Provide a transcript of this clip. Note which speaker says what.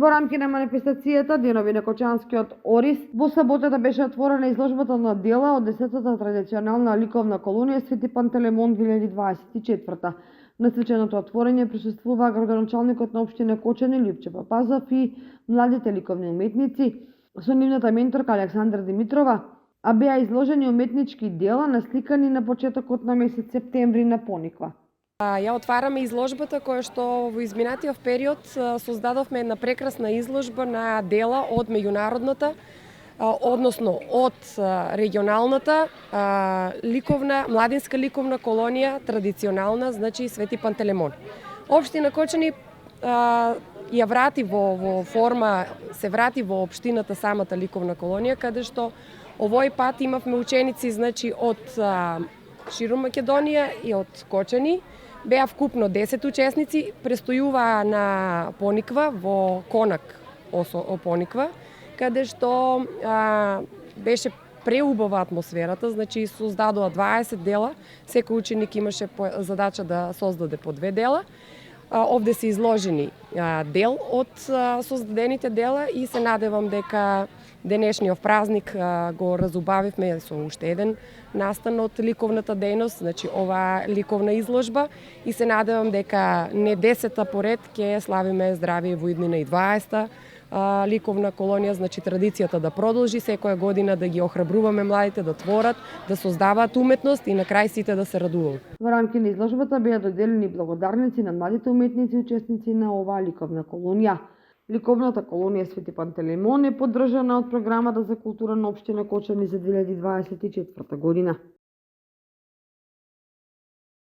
Speaker 1: Во рамки на манифестацијата Денови на Кочанскиот Орис, во саботата беше отворена изложбата на дела од 10-та традиционална ликовна колонија Свети Пантелеймон 2024. На свеченото отворање присуствуваа градоначалникот на општина Кочани Лјупче Папазов и младите ликовни уметници со нивната менторка Александра Димитрова, а беа изложени уметнички дела насликани на почетокот на месец септември на Пониква.
Speaker 2: Ја отвараме изложбата која што во изминатиот период создадовме една прекрасна изложба на дела од меѓународната, односно од регионалната ликовна, младинска ликовна колонија, традиционална, значи Свети Пантелеймон. Општина Кочани ја врати во форма, се врати во општината самата ликовна колонија, каде што овој пат имавме ученици, значи од ширум Македонија и од Кочани. Беа вкупно 10 учесници, престојуваа на Пониква во Конак Пониква, каде што беше преубава атмосферата, значи создадоа 20 дела, секој ученик имаше задача да создаде по 2 дела. Овде се изложени дел од создадените дела и се надевам дека денешниот празник го разубавивме со уште еден настан од ликовната дејност, значи оваа ликовна изложба, и се надевам дека не 10-та поред ќе славиме здравје во иднина и 20-та ликовна колонија, значи традицијата да продолжи секоја година, да ги охрабруваме младите да творат, да создаваат уметност и на крај сите да се радуваат.
Speaker 1: Во рамки на изложбата беа доделени благодарници на младите уметници и учесници на оваа ликовна колонија. Ликовната колонија Свети Пантелеймон е поддржана од програмата за култура на општина Кочани за 2024 година.